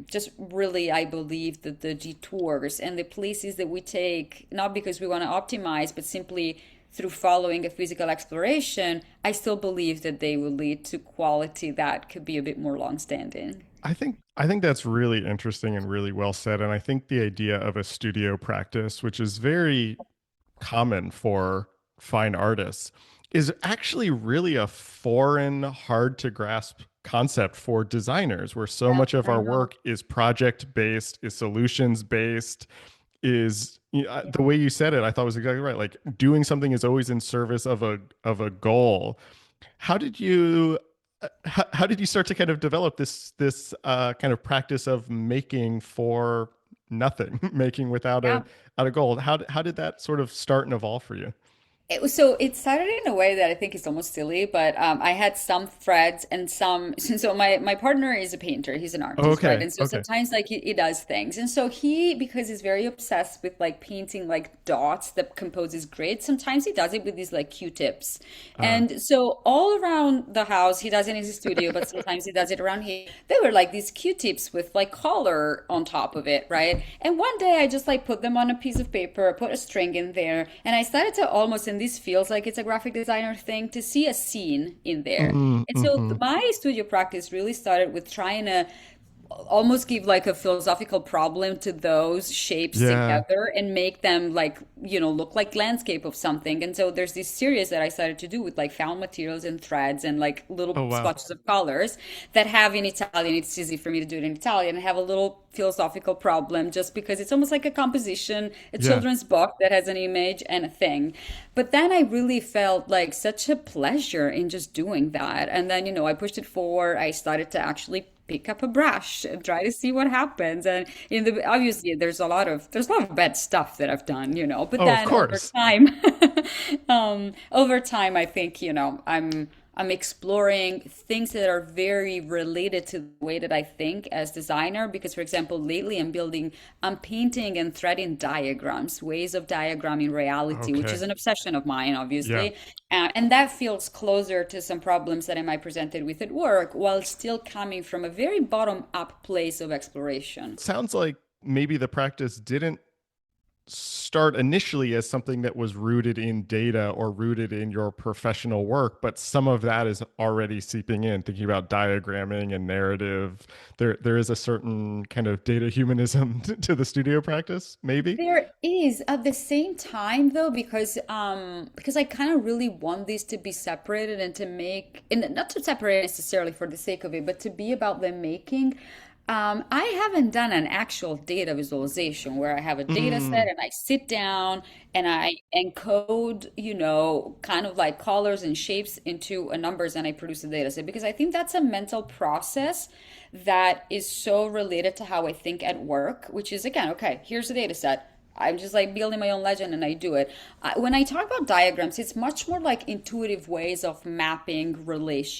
just really I believe that the detours and the places that we take, not because we want to optimize but simply through following a physical exploration, I still believe that they will lead to quality that could be a bit more long-standing. I think that's really interesting and really well said. And I think the idea of a studio practice, which is very common for fine artists, is actually really a foreign, hard to grasp concept for designers, where so Yeah, much of I our know. work is project based, is solutions based, is Yeah. the way you said it, I thought was exactly right. Like doing something is always in service of a goal. How did you how did you start to kind of develop this kind of practice of making for nothing, making Yeah. without a goal? How did that sort of start and evolve for you? It started in a way that I think is almost silly, but I had some threads and some. So my partner is a painter; he's an artist, right? Okay, And so okay. sometimes like he does things, and so he, because he's very obsessed with like painting like dots that composes grids. Sometimes he does it with these like Q-tips, Uh, and so all around the house he does it in his studio, but sometimes he does it around here. They were like these Q-tips with like color on top of it, right? And one day I just like put them on a piece of paper, put a string in there, and I started to almost, and this feels like it's a graphic designer thing, to see a scene in there. mm, And so mm-hmm. my studio practice really started with trying to almost give like a philosophical problem to those shapes Yeah. together and make them like look like landscape of something. And so there's this series that I started to do with like found materials and threads and like Oh little wow. swatches of colors that have in Italian, it's easy for me to do it in Italian, and have a little philosophical problem just because it's almost like a composition, a Yeah. children's book that has an image and a thing. But then I really felt like such a pleasure in just doing that. And then I pushed it forward. I started to actually pick up a brush and try to see what happens. And in the obviously there's a lot of bad stuff that I've done, but Oh, of then over course. time over time I think I'm I'm exploring things that are very related to the way that I think as designer. Because, for example, lately I'm painting and threading diagrams, ways of diagramming reality, which Okay. is an obsession of mine, Yeah. obviously. And that feels closer to some problems that I might presented with at work, while still coming from a very bottom up place of exploration. Sounds like maybe the practice didn't start initially as something that was rooted in data or rooted in your professional work, but some of that is already seeping in, thinking about diagramming and narrative. There is a certain kind of data humanism to the studio practice, maybe. There is at the same time though, because I kind of really want these to be separated and to make, and not to separate necessarily for the sake of it, but to be about the making. I haven't done an actual data visualization where I have a data Mm, set and I sit down and I encode, kind of like colors and shapes into a numbers and I produce a data set, because I think that's a mental process that is so related to how I think at work, which is again, okay, here's the data set. I'm just like building my own legend and I do it. When I talk about diagrams, it's much more like intuitive ways of mapping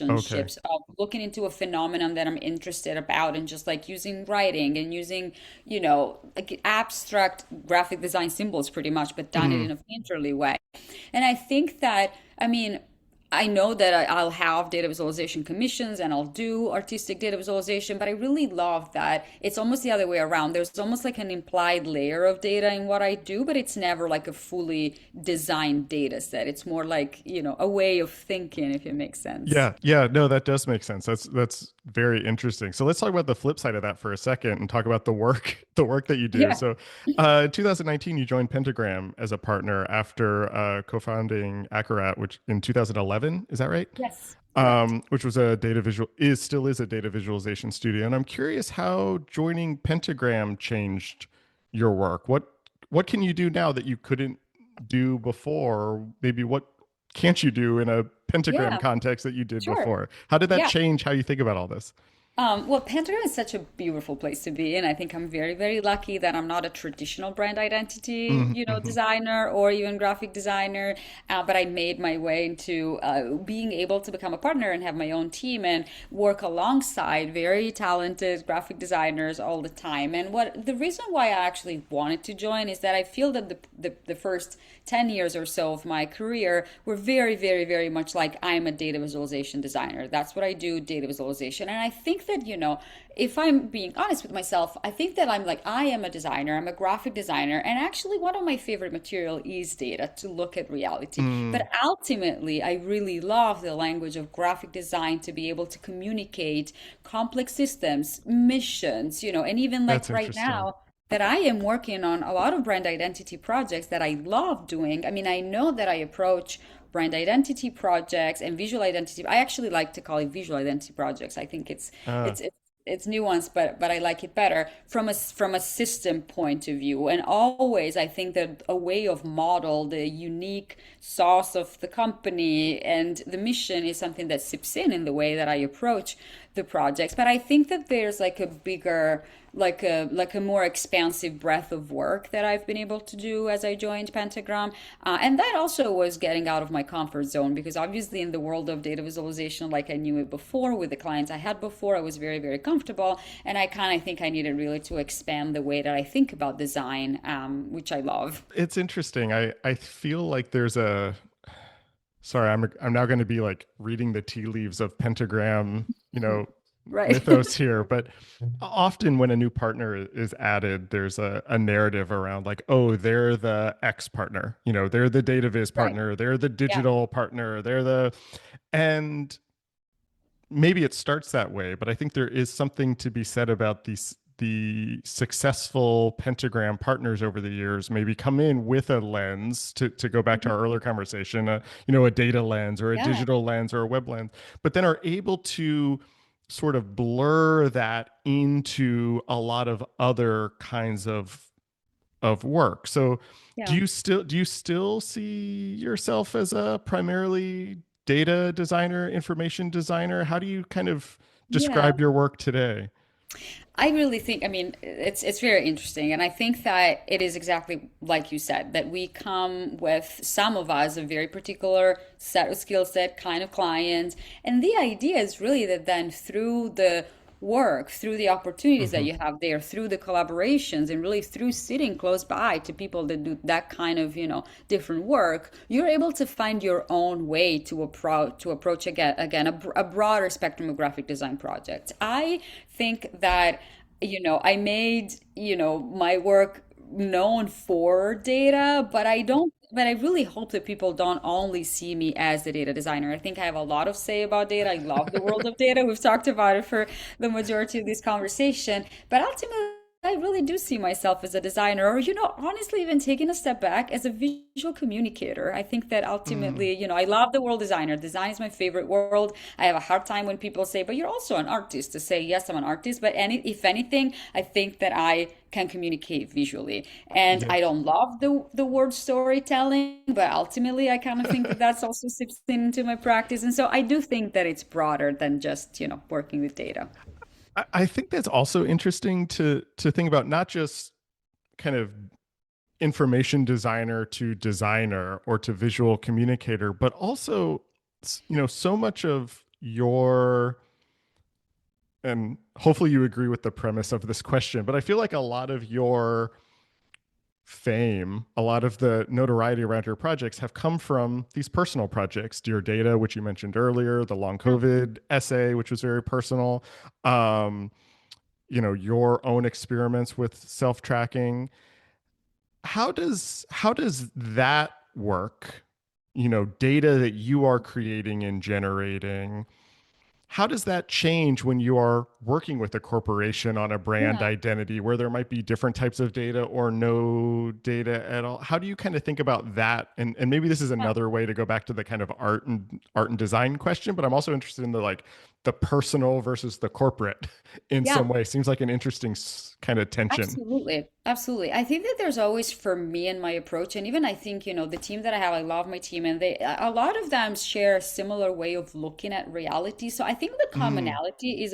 okay. relationships, of looking into a phenomenon that I'm interested about and just like using writing and using, like abstract graphic design symbols pretty much, but done it Mm, in a painterly way. And I think that, I mean, I know that I'll have data visualization commissions and I'll do artistic data visualization, but I really love that it's almost the other way around. There's almost like an implied layer of data in what I do, but it's never like a fully designed data set. It's more like, a way of thinking, if it makes sense. yeah, yeah, no, that does make sense. That's very interesting. So let's talk about the flip side of that for a second and talk about the work, the work that you do. Yeah. So, in 2019, you joined Pentagram as a partner after co-founding Acrobat, which in 2011, is that right? Yes, correct. Which was a data visual is still is a data visualization studio. And I'm curious how joining Pentagram changed your work. What can you do now that you couldn't do before? Maybe what can't you do in a Pentagram Yeah, context that you did sure. before? How did that Yeah. change how you think about all this? Well, Pentagram is such a beautiful place to be in. I think I'm very, very lucky that I'm not a traditional brand identity, Mm-hmm. designer or even graphic designer. But I made my way into being able to become a partner and have my own team and work alongside very talented graphic designers all the time. And what the reason why I actually wanted to join is that I feel that the first 10 years or so of my career were very, very, very much like I'm a data visualization designer. That's what I do, data visualization. And I think that, if I'm being honest with myself, I think that I am a designer, I'm a graphic designer. And actually, one of my favorite material is data to look at reality. Mm, But ultimately, I really love the language of graphic design to be able to communicate complex systems, missions, and even like that's right interesting. now, that I am working on a lot of brand identity projects that I love doing. I mean, I know that I approach brand identity projects and visual identity. I actually like to call it visual identity projects. I think Uh, it's it's it's nuanced, but I like it better from a system point of view. And always, I think that a way of model the unique sauce of the company and the mission is something that sips in the way that I approach the projects. But I think that there's like a bigger like a more expansive breadth of work that I've been able to do as I joined Pentagram. And that also was getting out of my comfort zone, because obviously in the world of data visualization, like I knew it before with the clients I had before, I was very, very comfortable. And I kind of think I needed really to expand the way that I think about design, which I love. it's interesting. I feel like there's a sorry, I'm now going to be like reading the tea leaves of Pentagram, Right. mythos here, but often when a new partner is added, there's a narrative around like, oh, they're the X partner, they're the data viz Right. partner, they're the Yeah. digital partner, and maybe it starts that way, but I think there is something to be said about the successful Pentagram partners over the years maybe come in with a lens to go back to our Mhm. earlier conversation, a data lens or a Yeah. digital lens or a web lens, but then are able to sort of blur that into a lot of other kinds of work. So Yeah. do you still see yourself as a primarily data designer, information designer? How do you kind of Yeah. describe your work today? I really think, I mean, it's very interesting, and I think that it is exactly like you said, that we come with some of us a very particular set of skill set, kind of client, and the idea is really that then through the work, through the opportunities that Hmm. you have there, through the collaborations, and really through sitting close by to people that do that kind of, different work, you're able to find your own way to approach a broader spectrum of graphic design projects. I think that I made, my work known for data, but I really hope that people don't only see me as the data designer. I think I have a lot of say about data. I love the world of data. We've talked about it for the majority of this conversation, but ultimately, I really do see myself as a designer, or, honestly, even taking a step back as a visual communicator. I think that Mm. ultimately, I love the world designer. Design is my favorite world. I have a hard time when people say, but you're also an artist, to say, yes, I'm an artist. But if anything, I think that I can communicate visually. And Yeah. I don't love the word storytelling, but ultimately, I kind of think that that's also sips into my practice. And so I do think that it's broader than just, working with data. I think that's also interesting to think about, not just kind of information designer to designer or to visual communicator, but also, so much of your, and hopefully you agree with the premise of this question, but I feel like a lot of your fame, a lot of the notoriety around your projects have come from these personal projects. Dear Data, which you mentioned earlier, the long COVID essay, which was very personal. Um, your own experiments with self-tracking. How does that work? Data that you are creating and generating, how does that change when you are working with a corporation on a brand Yeah. identity where there might be different types of data or no data at all? How do you kind of think about that? And maybe this is Yeah. another way to go back to the kind of art and design question, but I'm also interested in the personal versus the corporate in Yeah. some way. Seems like an interesting kind of tension. Absolutely. Absolutely. I think that there's always, for me and my approach, and even I think, the team that I have, I love my team, and a lot of them share a similar way of looking at reality. So I think the Mm, commonality is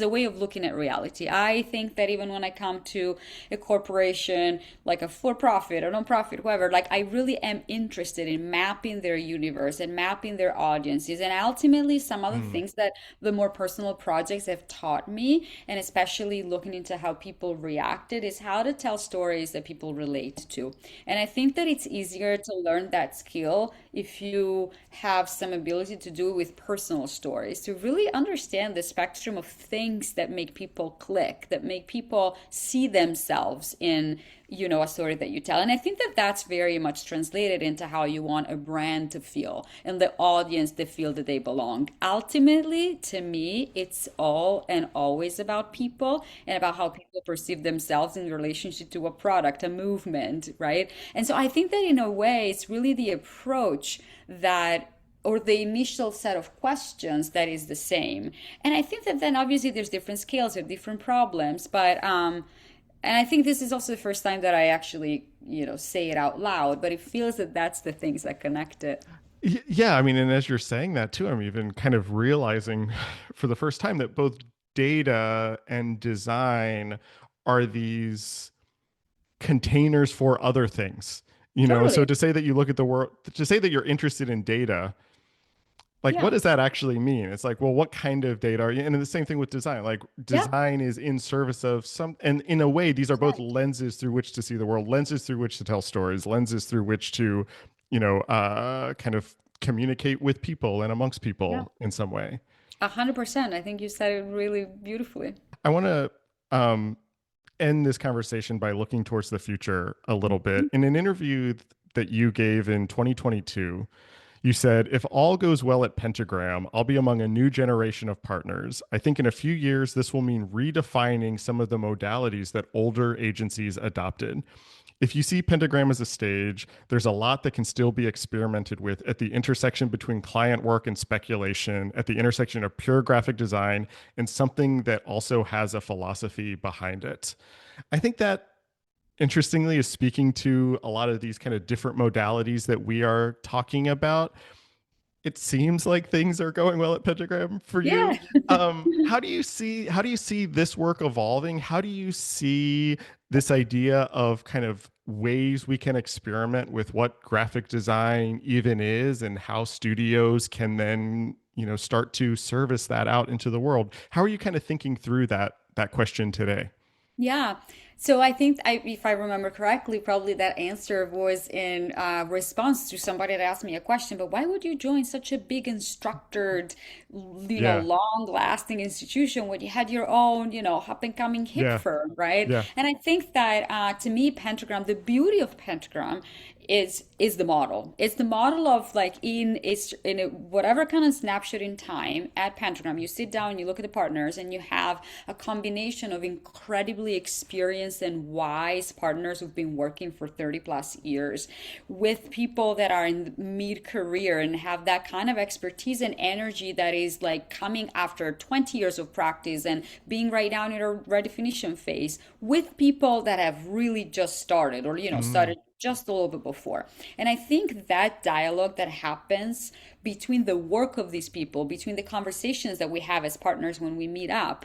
a way of looking at reality. I think that even when I come to a corporation, like a for-profit or non-profit, whoever, like I really am interested in mapping their universe and mapping their audiences. And ultimately, some other mm, things that the more personal projects have taught me, and especially looking into how people reacted, is how to tell stories that people relate to. And I think that it's easier to learn that skill if you have some ability to do it with personal stories, to really understand the spectrum of things that make people click, that make people see themselves in, a story that you tell. And I think that that's very much translated into how you want a brand to feel and the audience to feel that they belong. Ultimately, to me, it's all and always about people and about how people perceive themselves in relationship to a product, a movement, right? And so I think that in a way, it's really the approach that, or the initial set of questions, that is the same. And I think that then obviously there's different scales or different problems, but and I think this is also the first time that I actually, say it out loud, but it feels that that's the things that connect it. Yeah, I mean, and as you're saying that too, I'm even kind of realizing for the first time that both data and design are these containers for other things. So Totally. to say that you look at the world, to say that you're interested in data, like what Yeah. does that actually mean? It's like, well, what kind of data are you? And the same thing with design. Like Yeah. design is in service of some, and in a way, these are both Right. lenses through which to see the world, lenses through which to tell stories, lenses through which to, kind of communicate with people and amongst Yeah. people in some way. 100%. I think you said it really beautifully. I want to um, end this conversation by looking towards the future a little bit. In an interview that you gave in 2022, you said, if all goes well at Pentagram, I'll be among a new generation of partners. I think in a few years, this will mean redefining some of the modalities that older agencies adopted. If you see Pentagram as a stage, there's a lot that can still be experimented with at the intersection between client work and speculation, at the intersection of pure graphic design and something that also has a philosophy behind it. I think that interestingly is speaking to a lot of these kind of different modalities that we are talking about. it seems like things are going well at Pentagram for Yeah. you. How do you see this work evolving? How do you see this idea of kind of ways we can experiment with what graphic design even is and how studios can then, start to service that out into the world? How are you kind of thinking through that question today? Yeah. So I think if I remember correctly, probably that answer was in response to somebody that asked me a question, but why would you join such a big and structured, Yeah. long-lasting institution when you had your own, up and coming hip Yeah. firm, right? Yeah. And I think that to me, Pentagram, the beauty of Pentagram is the model. It's the model of like whatever kind of snapshot in time at Pentagram, you sit down, you look at the partners, and you have a combination of incredibly experienced and wise partners who've been working for 30 plus years with people that are in mid-career and have that kind of expertise and energy that is like coming after 20 years of practice and being right now in a redefinition phase with people that have really just started or Mm, started just a little bit before. And I think that dialogue that happens between the work of these people, between the conversations that we have as partners when we meet up,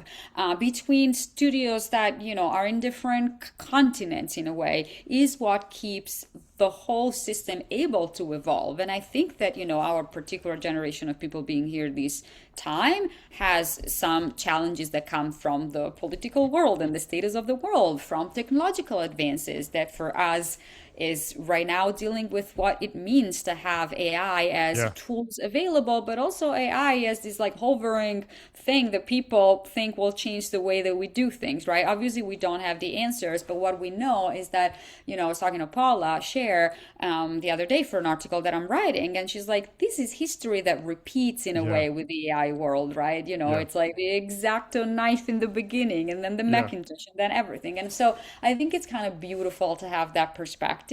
between studios that, are in different continents in a way, is what keeps the whole system able to evolve. And I think that, our particular generation of people being here this time has some challenges that come from the political world and the status of the world, from technological advances that for us is right now dealing with what it means to have AI as yeah. tools available, but also AI as this like hovering thing that people think will change the way that we do things, right? Obviously, we don't have the answers, but what we know is that, I was talking to Paula Share the other day for an article that I'm writing, and she's like, this is history that repeats in a Yeah. way with the AI world, right? Yeah. It's like the X-Acto knife in the beginning, and then the Yeah. Macintosh, and then everything. And so I think it's kind of beautiful to have that perspective.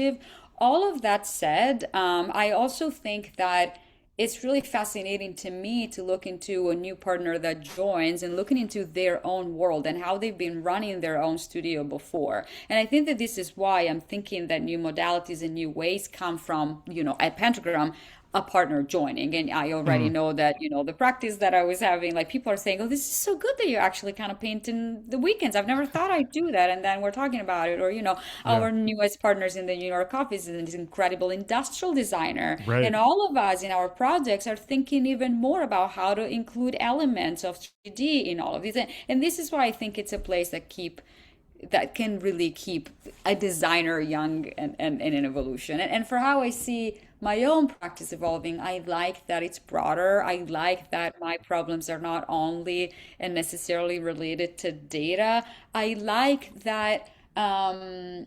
All of that said, I also think that it's really fascinating to me to look into a new partner that joins and looking into their own world and how they've been running their own studio before. And I think that this is why I'm thinking that new modalities and new ways come from, at Pentagram, a partner joining. And I already Mm, know that, the practice that I was having, like people are saying, oh, this is so good that you actually kind of paint in the weekends. I've never thought I'd do that. And then we're talking about it. Or, yeah. our newest partners in the New York office is this incredible industrial designer. Right. And all of us in our projects are thinking even more about how to include elements of 3D in all of these. And this is why I think it's a place that can really keep a designer young and in evolution. And for how I see my own practice evolving, I like that it's broader. I like that my problems are not only and necessarily related to data. I like that. I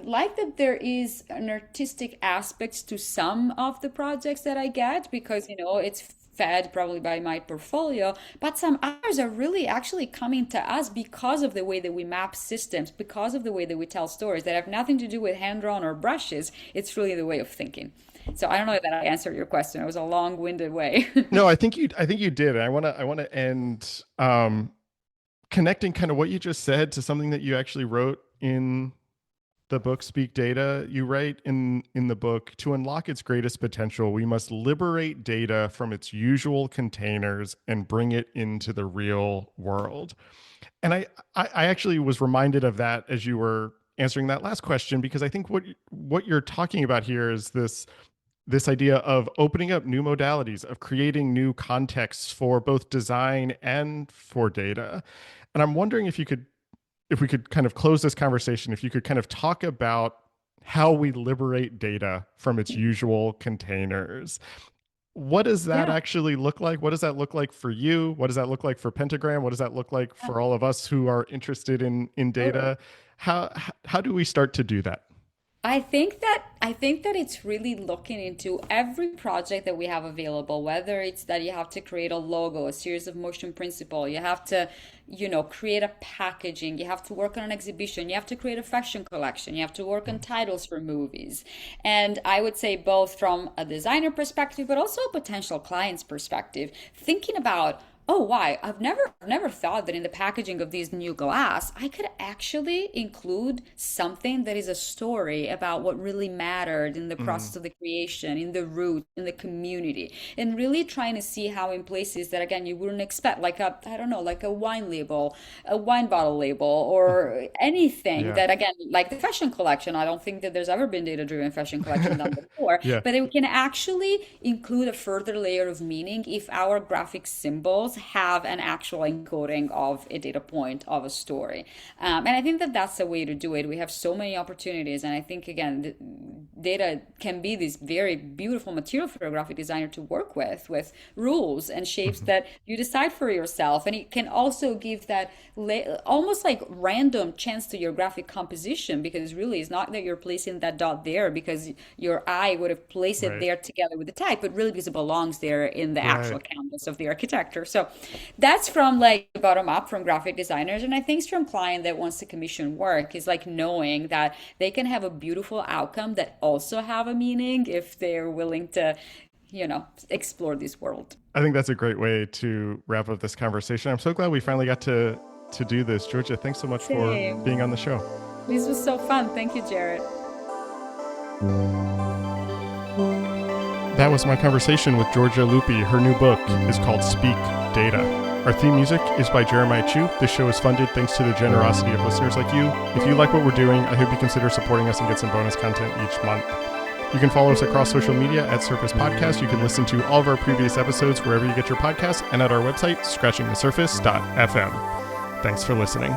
like that there is an artistic aspect to some of the projects that I get because, it's fed probably by my portfolio, but some others are really actually coming to us because of the way that we map systems, because of the way that we tell stories that have nothing to do with hand drawn or brushes. It's really the way of thinking. So I don't know that I answered your question. It was a long-winded way. No, I think you did. I want to end connecting kind of what you just said to something that you actually wrote in the book Speak Data. You write in the book, to unlock its greatest potential, we must liberate data from its usual containers and bring it into the real world. And I actually was reminded of that as you were answering that last question, because I think what you're talking about here is this idea of opening up new modalities, of creating new contexts for both design and for data. And I'm wondering if we could kind of close this conversation, if you could kind of talk about how we liberate data from its usual containers. What does that Yeah. actually look like? What does that look like for you? What does that look like for Pentagram? What does that look like for all of us who are interested in Totally. data? How do we start to do that? I think that it's really looking into every project that we have available, whether it's that you have to create a logo, a series of motion principle, you have to, create a packaging, you have to work on an exhibition, you have to create a fashion collection, you have to work on titles for movies. And I would say both from a designer perspective, but also a potential client's perspective, thinking about oh, why? I've never thought that in the packaging of these new glass, I could actually include something that is a story about what really mattered in the process of the creation, in the root, in the community, and really trying to see how in places that again you wouldn't expect, like a, I don't know, like a wine label, a wine bottle label, or anything Yeah. that again, like the fashion collection. I don't think that there's ever been data-driven fashion collection done before, Yeah. but it can actually include a further layer of meaning if our graphic symbols have an actual encoding of a data point of a story. And I think that that's the way to do it. We have so many opportunities. And I think, again, data can be this very beautiful material for a graphic designer to work with rules and shapes that you decide for yourself. And it can also give that almost like random chance to your graphic composition, because really it's not that you're placing that dot there because your eye would have placed it Right. there together with the type, but really because it belongs there in the actual Right. canvas of the architecture. So that's from like bottom up from graphic designers. And I think from client that wants to commission work is like knowing that they can have a beautiful outcome that also have a meaning if they're willing to, explore this world. I think that's a great way to wrap up this conversation. I'm so glad we finally got to do this. Giorgia, thanks so much for Same. being on the show. This was so fun. Thank you, Jarrett. That was my conversation with Giorgia Lupi. Her new book is called Speak Data. Our theme music is by Jeremiah Chu. This show is funded thanks to the generosity of listeners like you. If you like what we're doing, I hope you consider supporting us and get some bonus content each month. You can follow us across social media at Surface Podcast. You can listen to all of our previous episodes wherever you get your podcasts and at our website, scratchingthesurface.fm. Thanks for listening.